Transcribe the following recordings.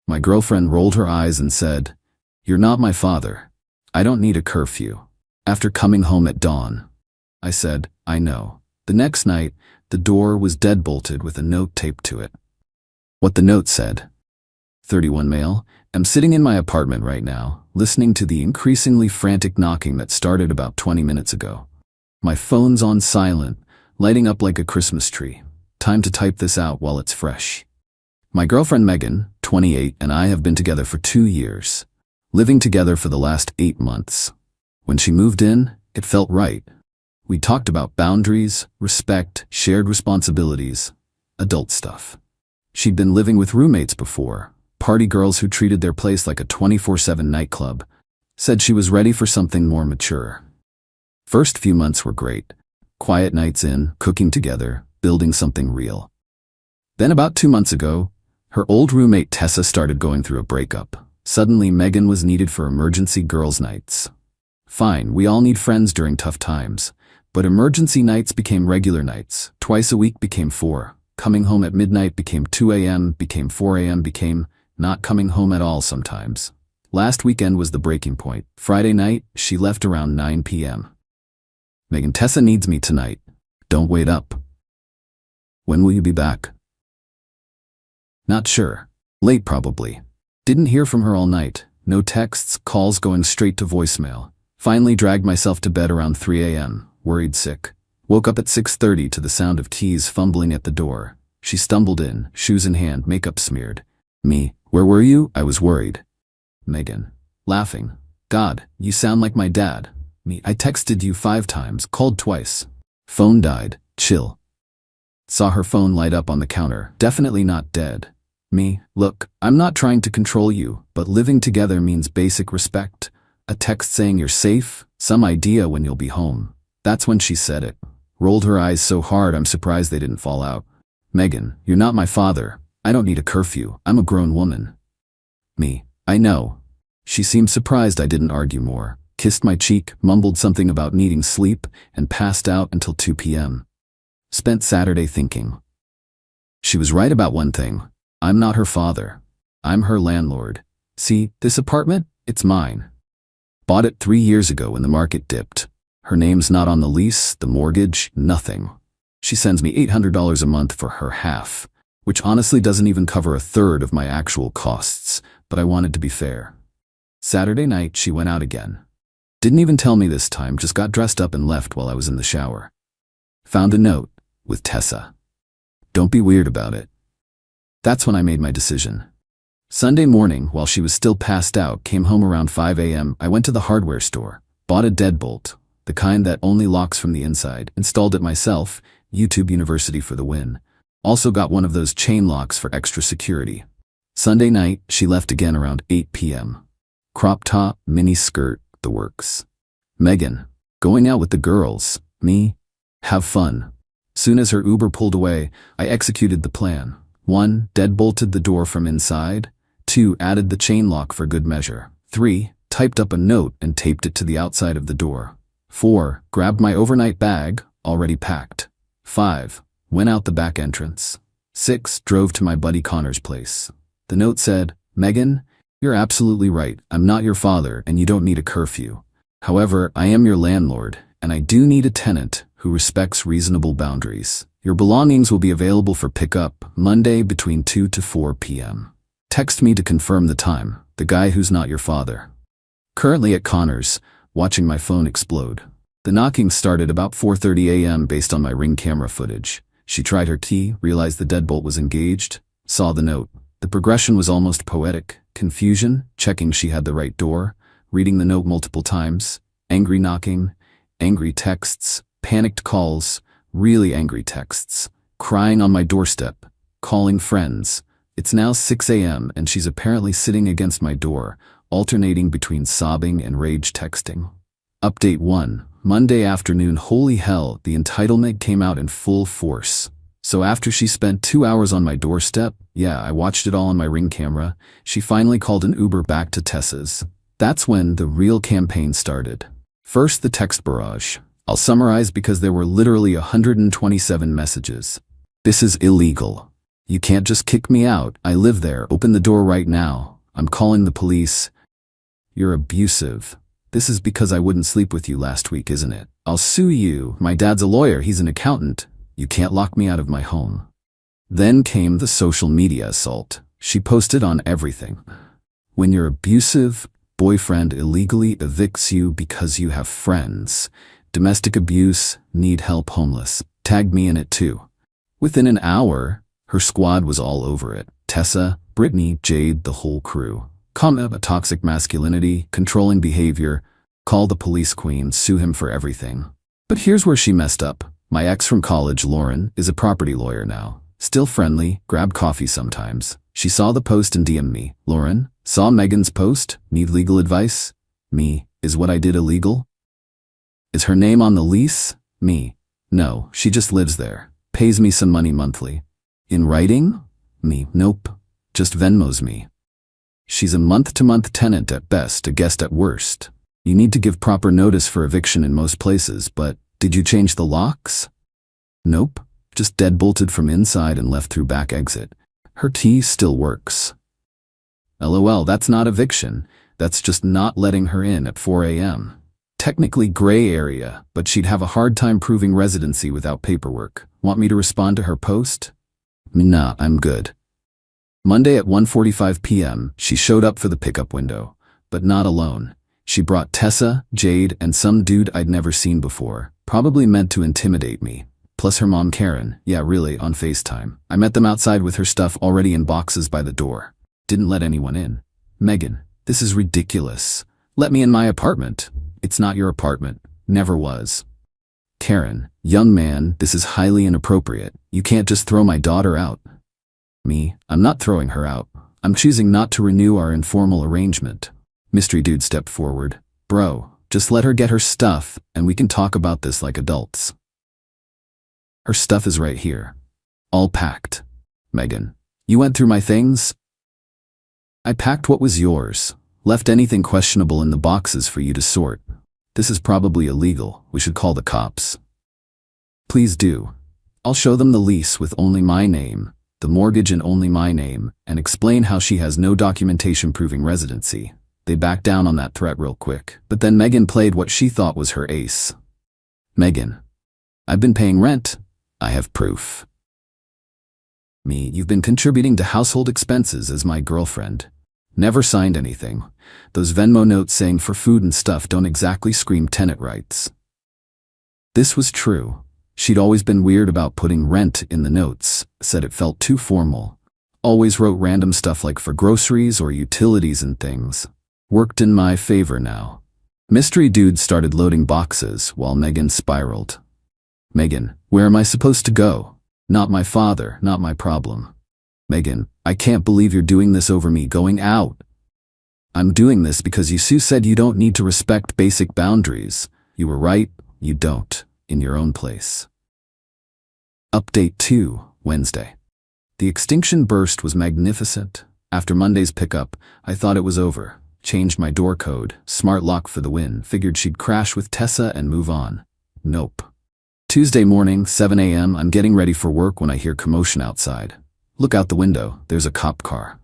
My girlfriend rolled her eyes and said, "You're not my father. I don't need a curfew. After coming home at dawn." I said, "I know." The next night, the door was deadbolted with a note taped to it. What the note said: 31 male, am sitting in my apartment right now, listening to the increasingly frantic knocking that started about 20 minutes ago. My phone's on silent, lighting up like a Christmas tree. Time to type this out while it's fresh. My girlfriend Megan, 28, and I have been together for 2 years, living together for the last 8 months. When she moved in, it felt right. We talked about boundaries, respect, shared responsibilities, adult stuff. She'd been living with roommates before, party girls who treated their place like a 24/7 nightclub. Said she was ready for something more mature. First few months were great. Quiet nights in, cooking together, building something real. Then about 2 months ago, her old roommate Tessa started going through a breakup. Suddenly Megan was needed for emergency girls' nights. Fine, we all need friends during tough times, but emergency nights became regular nights. Twice a week became 4. Coming home at midnight became 2 a.m., became 4 a.m., became not coming home at all sometimes. Last weekend was the breaking point. Friday night, she left around 9 p.m. "Megan, Tessa needs me tonight. Don't wait up." "When will you be back?" "Not sure. Late probably." Didn't hear from her all night. No texts, calls going straight to voicemail. Finally dragged myself to bed around 3 a.m., worried sick. Woke up at 6:30 to the sound of keys fumbling at the door. She stumbled in, shoes in hand, makeup smeared. "Me, where were you? I was worried." Megan, laughing, "God, you sound like my dad." Me, "I texted you 5 times, called twice. Phone died, chill." Saw her phone light up on the counter, definitely not dead. Me, "Look, I'm not trying to control you, but living together means basic respect. A text saying you're safe, some idea when you'll be home." That's when she said it. Rolled her eyes so hard I'm surprised they didn't fall out. "Megan, you're not my father. I don't need a curfew. I'm a grown woman." Me, "I know." She seemed surprised I didn't argue more. Kissed my cheek, mumbled something about needing sleep, and passed out until 2 p.m. Spent Saturday thinking. She was right about one thing. I'm not her father. I'm her landlord. See, this apartment? It's mine. Bought it 3 years ago when the market dipped. Her name's not on the lease, the mortgage, nothing. She sends me $800 a month for her half, which honestly doesn't even cover a third of my actual costs, but I wanted to be fair. Saturday night, she went out again. Didn't even tell me this time, just got dressed up and left while I was in the shower. Found a note with Tessa. "Don't be weird about it." That's when I made my decision. Sunday morning, while she was still passed out, came home around 5 a.m. I went to the hardware store, bought a deadbolt, the kind that only locks from the inside, installed it myself, YouTube University for the win. Also got one of those chain locks for extra security. Sunday night, she left again around 8 p.m. Crop top, mini skirt, the works. Megan, going out with the girls. Me, have fun. Soon as her Uber pulled away, I executed the plan. 1, deadbolted the door from inside. 2, added the chain lock for good measure. 3, typed up a note and taped it to the outside of the door. 4, grabbed my overnight bag, already packed. 5, went out the back entrance. 6, drove to my buddy Connor's place. The note said, "Megan, you're absolutely right. I'm not your father and you don't need a curfew. However, I am your landlord, and I do need a tenant who respects reasonable boundaries. Your belongings will be available for pickup Monday between 2 to 4 p.m. Text me to confirm the time, the guy who's not your father." Currently at Connor's, watching my phone explode. The knocking started about 4:30 a.m. based on my Ring camera footage. She tried her key, realized the deadbolt was engaged, saw the note. The progression was almost poetic. Confusion, checking she had the right door, reading the note multiple times, angry knocking, angry texts, panicked calls, really angry texts, crying on my doorstep, calling friends. It's now 6 a.m. and she's apparently sitting against my door, alternating between sobbing and rage texting. Update 1. Monday afternoon. Holy hell, the entitlement came out in full force. So after she spent 2 hours on my doorstep, yeah, I watched it all on my Ring camera, she finally called an Uber back to Tessa's. That's when the real campaign started. First, the text barrage. I'll summarize because there were literally 127 messages. "This is illegal. You can't just kick me out. I live there. Open the door right now. I'm calling the police. You're abusive. This is because I wouldn't sleep with you last week, isn't it? I'll sue you. My dad's a lawyer. He's an accountant. You can't lock me out of my home. Then came the social media assault. She posted on everything. When your abusive boyfriend illegally evicts you because you have friends, domestic abuse, need help, homeless, tagged me in it too. Within an hour, her squad was all over it. Tessa, Brittany, Jade, the whole crew. Comment, toxic masculinity, controlling behavior, call the police queen, sue him for everything. But here's where she messed up. My ex from college, Lauren, is a property lawyer now. Still friendly, grabbed coffee sometimes. She saw the post and DM'd me. Lauren, saw Megan's post, need legal advice? Me, is what I did illegal? Is her name on the lease? Me, no, she just lives there. Pays me some money monthly. In writing? Me, nope, just Venmos me. She's a month-to-month tenant at best, a guest at worst. You need to give proper notice for eviction in most places, but did you change the locks? Nope, just deadbolted from inside and left through back exit. Her key still works. LOL, that's not eviction. That's just not letting her in at 4 a.m. Technically gray area, but she'd have a hard time proving residency without paperwork. Want me to respond to her post? Nah, I'm good. Monday at 1:45 p.m., she showed up for the pickup window, but not alone. She brought Tessa, Jade, and some dude I'd never seen before, probably meant to intimidate me. Plus her mom Karen, yeah really, on FaceTime. I met them outside with her stuff already in boxes by the door. Didn't let anyone in. Megan, this is ridiculous. Let me in my apartment. It's not your apartment. Never was. Karen, young man, this is highly inappropriate. You can't just throw my daughter out. Me, I'm not throwing her out. I'm choosing not to renew our informal arrangement. Mystery dude stepped forward. Bro, just let her get her stuff, and we can talk about this like adults. Her stuff is right here. All packed. Megan, you went through my things? I packed what was yours. Left anything questionable in the boxes for you to sort. This is probably illegal. We should call the cops. Please do. I'll show them the lease with only my name, the mortgage in only my name, and explain how she has no documentation proving residency. They backed down on that threat real quick, but then Megan played what she thought was her ace. Megan, I've been paying rent. I have proof. Me, you've been contributing to household expenses as my girlfriend. Never signed anything. Those Venmo notes saying for food and stuff don't exactly scream tenant rights. This was true. She'd always been weird about putting rent in the notes, said it felt too formal. Always wrote random stuff like for groceries or utilities and things. Worked in my favor now. Mystery dude started loading boxes while Megan spiraled. Megan, where am I supposed to go? Not my father, not my problem. Megan, I can't believe you're doing this over me going out. I'm doing this because you said you don't need to respect basic boundaries. You were right, you don't, in your own place. Update 2, Wednesday. The extinction burst was magnificent. After Monday's pickup, I thought it was over. Changed my door code, smart lock for the win, figured she'd crash with Tessa and move on. Nope. Tuesday morning, 7 a.m., I'm getting ready for work when I hear commotion outside. Look out the window, there's a cop car.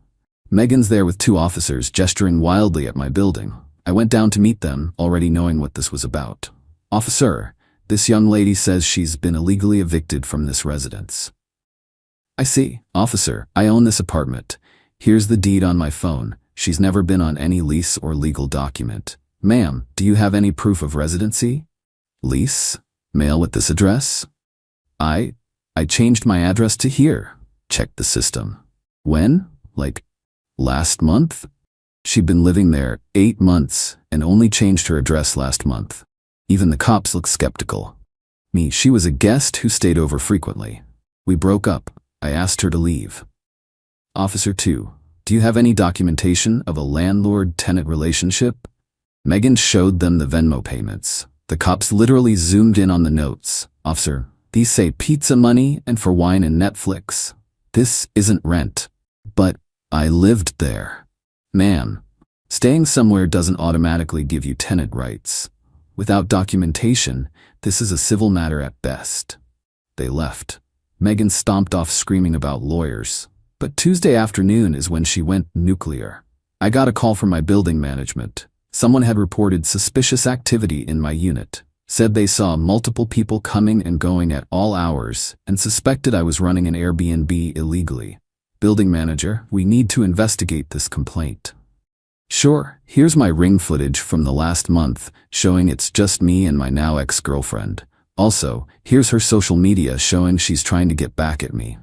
Megan's there with 2 officers gesturing wildly at my building. I went down to meet them, already knowing what this was about. Officer, this young lady says she's been illegally evicted from this residence. I see. Officer, I own this apartment. Here's the deed on my phone. She's never been on any lease or legal document. Ma'am, do you have any proof of residency? Lease? Mail with this address? I changed my address to here. Checked the system. When? Like, last month? She'd been living there 8 months and only changed her address last month. Even the cops looked skeptical. Me, she was a guest who stayed over frequently. We broke up. I asked her to leave. Officer 2, do you have any documentation of a landlord-tenant relationship? Megan showed them the Venmo payments. The cops literally zoomed in on the notes. Officer, these say pizza money and for wine and Netflix. This isn't rent. But I lived there. Ma'am, staying somewhere doesn't automatically give you tenant rights. Without documentation, this is a civil matter at best. They left. Megan stomped off screaming about lawyers. But Tuesday afternoon is when she went nuclear. I got a call from my building management. Someone had reported suspicious activity in my unit, said they saw multiple people coming and going at all hours, and suspected I was running an Airbnb illegally. Building manager, we need to investigate this complaint. Sure, here's my ring footage from the last month, showing it's just me and my now ex-girlfriend. Also, here's her social media showing she's trying to get back at me.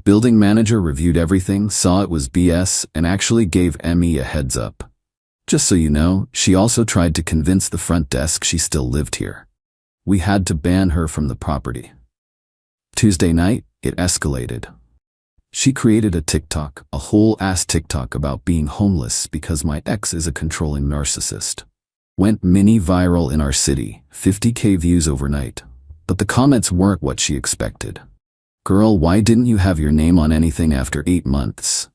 Building manager reviewed everything, saw it was BS, and actually gave Emmy a heads up. Just so you know, she also tried to convince the front desk she still lived here. We had to ban her from the property. Tuesday night, it escalated. She created a TikTok, a whole-ass TikTok about being homeless because my ex is a controlling narcissist. Went mini viral in our city, 50K views overnight. But the comments weren't what she expected. Girl, why didn't you have your name on anything after 8 months?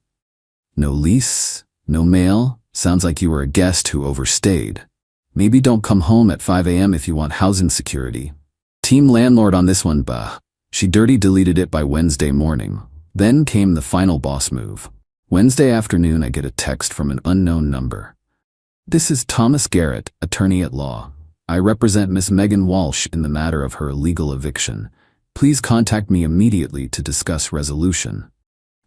No lease, no mail, sounds like you were a guest who overstayed. Maybe don't come home at 5 a.m. if you want housing security. Team landlord on this one, bah. She dirty deleted it by Wednesday morning. Then came the final boss move. Wednesday afternoon, I get a text from an unknown number. This is Thomas Garrett, attorney at law. I represent Miss Megan Walsh in the matter of her illegal eviction. Please contact me immediately to discuss resolution.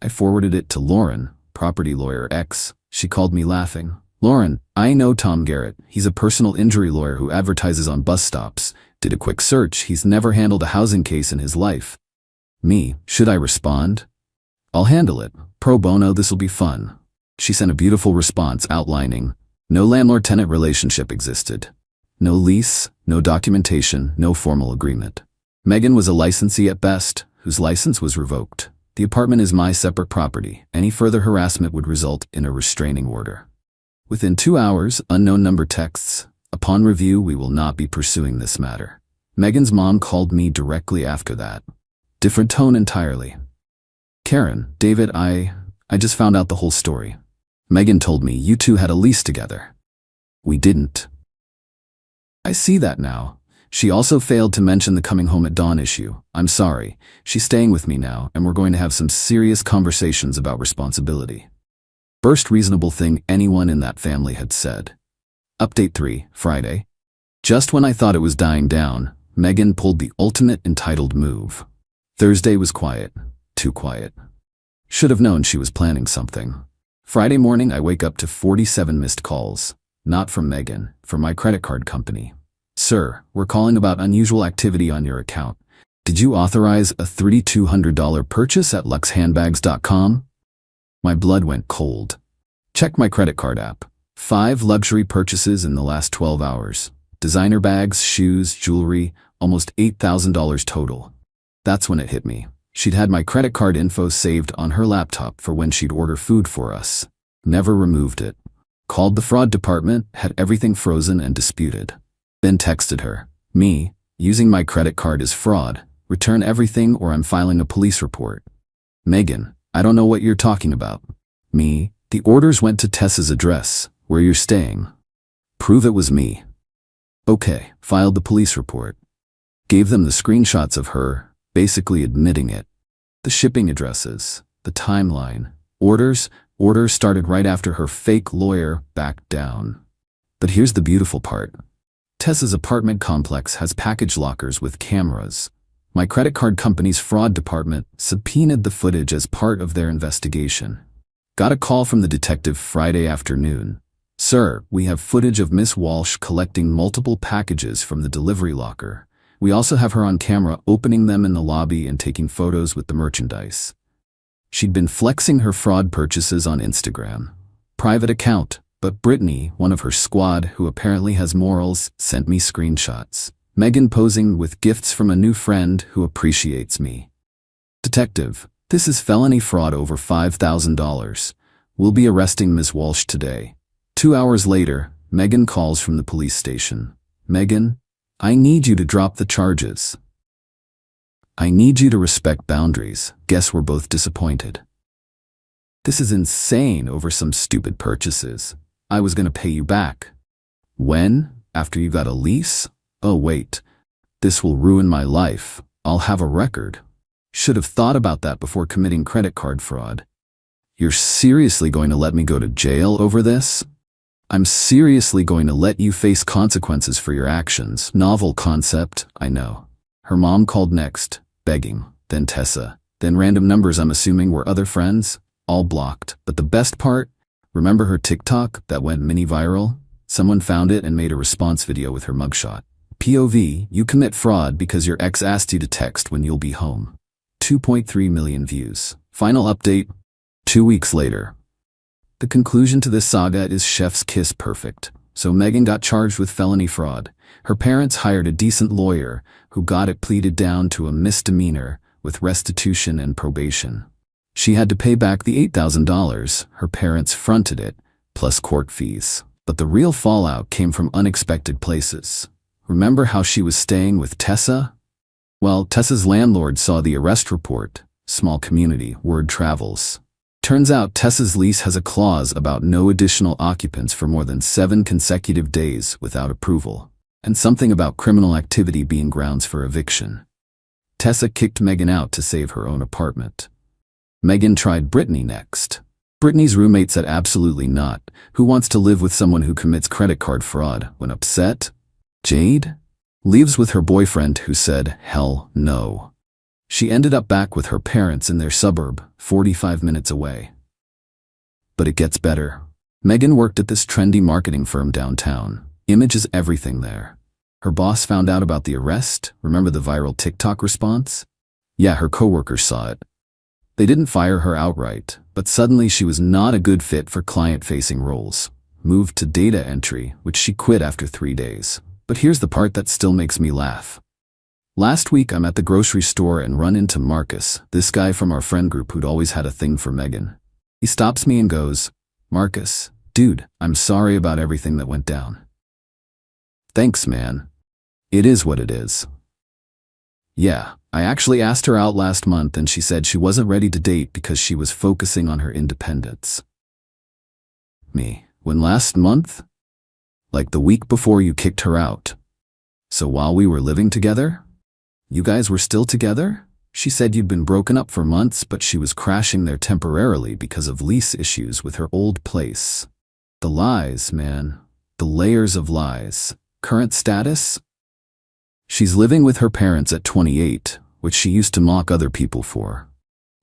I forwarded it to Lauren, property lawyer X. She called me laughing. Lauren, I know Tom Garrett. He's a personal injury lawyer who advertises on bus stops. Did a quick search. He's never handled a housing case in his life. Me, should I respond? I'll handle it. Pro bono, this'll be fun. She sent a beautiful response outlining, no landlord-tenant relationship existed. No lease, no documentation, no formal agreement. Megan was a licensee at best, whose license was revoked. The apartment is my separate property. Any further harassment would result in a restraining order. Within 2 hours, unknown number texts. Upon review, we will not be pursuing this matter. Megan's mom called me directly after that. Different tone entirely. Karen, David, I just found out the whole story. Megan told me you two had a lease together. We didn't. I see that now. She also failed to mention the coming home at dawn issue. I'm sorry. She's staying with me now, and we're going to have some serious conversations about responsibility. First reasonable thing anyone in that family had said. Update 3, Friday. Just when I thought it was dying down, Megan pulled the ultimate entitled move. Thursday was quiet. Too quiet. Should have known she was planning something. Friday morning, I wake up to 47 missed calls. Not from Megan, from my credit card company. Sir, we're calling about unusual activity on your account. Did you authorize a $3,200 purchase at luxhandbags.com? My blood went cold. Check my credit card app. 5 luxury purchases in the last 12 hours. Designer bags, shoes, jewelry, almost $8,000 total. That's when it hit me. She'd had my credit card info saved on her laptop for when she'd order food for us. Never removed it. Called the fraud department, had everything frozen and disputed. Then texted her. Me, using my credit card is fraud. Return everything or I'm filing a police report. Megan, I don't know what you're talking about. Me, the orders went to Tessa's address, where you're staying. Prove it was me. Okay, filed the police report. Gave them the screenshots of her, basically admitting it. The shipping addresses, the timeline, orders started right after her fake lawyer backed down. But here's the beautiful part. Tessa's apartment complex has package lockers with cameras. My credit card company's fraud department subpoenaed the footage as part of their investigation. Got a call from the detective Friday afternoon. Sir, we have footage of Miss Walsh collecting multiple packages from the delivery locker. We also have her on camera opening them in the lobby and taking photos with the merchandise. She'd been flexing her fraud purchases on Instagram. Private account, but Brittany, one of her squad who apparently has morals, sent me screenshots. Megan posing with gifts from a new friend who appreciates me. Detective, this is felony fraud over $5,000. We'll be arresting Ms. Walsh today. 2 hours later, Megan calls from the police station. Megan, I need you to drop the charges. I need you to respect boundaries. Guess we're both disappointed. This is insane over some stupid purchases. I was gonna pay you back. When? After you got a lease? Oh wait. This will ruin my life. I'll have a record. Should have thought about that before committing credit card fraud. You're seriously going to let me go to jail over this? I'm seriously going to let you face consequences for your actions. Novel concept, I know. Her mom called next, begging, then Tessa, then random numbers I'm assuming were other friends, all blocked. But the best part, remember her TikTok that went mini viral? Someone found it and made a response video with her mugshot. POV, you commit fraud because your ex asked you to text when you'll be home. 2.3 million views. Final update, 2 weeks later. The conclusion to this saga is chef's kiss perfect. So Megan got charged with felony fraud. Her parents hired a decent lawyer who got it pleaded down to a misdemeanor with restitution and probation. She had to pay back the $8,000. Her parents fronted it, plus court fees. But the real fallout came from unexpected places. Remember how she was staying with Tessa? Well, Tessa's landlord saw the arrest report. Small community, word travels. Turns out Tessa's lease has a clause about no additional occupants for more than 7 consecutive days without approval, and something about criminal activity being grounds for eviction. Tessa kicked Megan out to save her own apartment. Megan tried Brittany next. Brittany's roommate said absolutely not. Who wants to live with someone who commits credit card fraud when upset? Jade leaves with her boyfriend who said, hell no. She ended up back with her parents in their suburb, 45 minutes away. But it gets better. Megan worked at this trendy marketing firm downtown. Image is everything there. Her boss found out about the arrest. Remember the viral TikTok response? Yeah, her coworkers saw it. They didn't fire her outright, but suddenly she was not a good fit for client-facing roles. Moved to data entry, which she quit after 3 days. But here's the part that still makes me laugh. Last week I'm at the grocery store and run into Marcus, this guy from our friend group who'd always had a thing for Megan. He stops me and goes, Marcus, dude, I'm sorry about everything that went down. Thanks, man. It is what it is. Yeah, I actually asked her out last month and she said she wasn't ready to date because she was focusing on her independence. Me, when last month? Like the week before you kicked her out. So while we were living together? You guys were still together? She said you'd been broken up for months, but she was crashing there temporarily because of lease issues with her old place. The lies, man. The layers of lies. Current status? She's living with her parents at 28, which she used to mock other people for.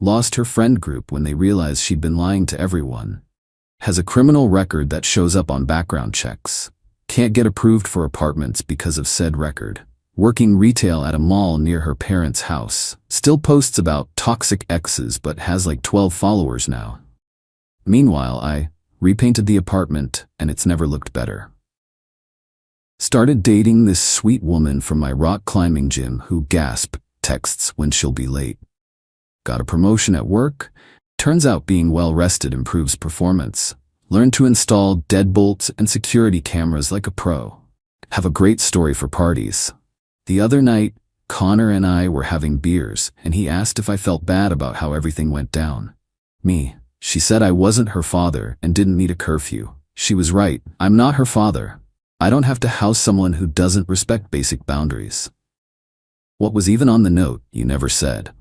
Lost her friend group when they realized she'd been lying to everyone. Has a criminal record that shows up on background checks. Can't get approved for apartments because of said record. Working retail at a mall near her parents' house. Still posts about toxic exes but has like 12 followers now. Meanwhile, I repainted the apartment and it's never looked better. Started dating this sweet woman from my rock climbing gym who texts when she'll be late. Got a promotion at work. Turns out being well rested improves performance. Learned to install deadbolts and security cameras like a pro. Have a great story for parties. The other night, Connor and I were having beers, and he asked if I felt bad about how everything went down. She said I wasn't her father and didn't need a curfew. She was right, I'm not her father. I don't have to house someone who doesn't respect basic boundaries. What was even on the note, you never said.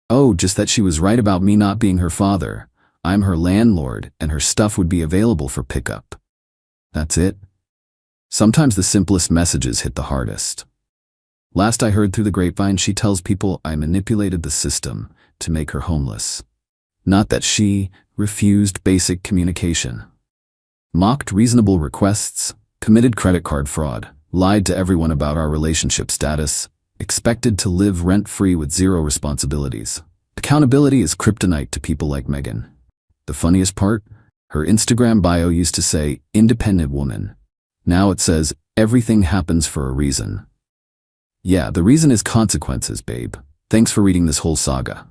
Oh, just that she was right about me not being her father. I'm her landlord, and her stuff would be available for pickup. That's it. Sometimes the simplest messages hit the hardest. Last I heard through the grapevine, she tells people I manipulated the system to make her homeless. Not that she refused basic communication. Mocked reasonable requests, committed credit card fraud, lied to everyone about our relationship status, expected to live rent-free with zero responsibilities. Accountability is kryptonite to people like Megan. The funniest part? Her Instagram bio used to say, independent woman. Now it says, everything happens for a reason. Yeah, the reason is consequences, babe. Thanks for reading this whole saga.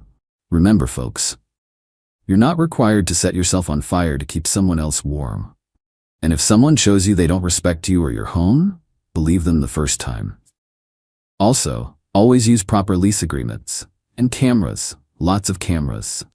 Remember, folks, you're not required to set yourself on fire to keep someone else warm. And if someone shows you they don't respect you or your home, believe them the first time. Also, always use proper lease agreements. And cameras. Lots of cameras.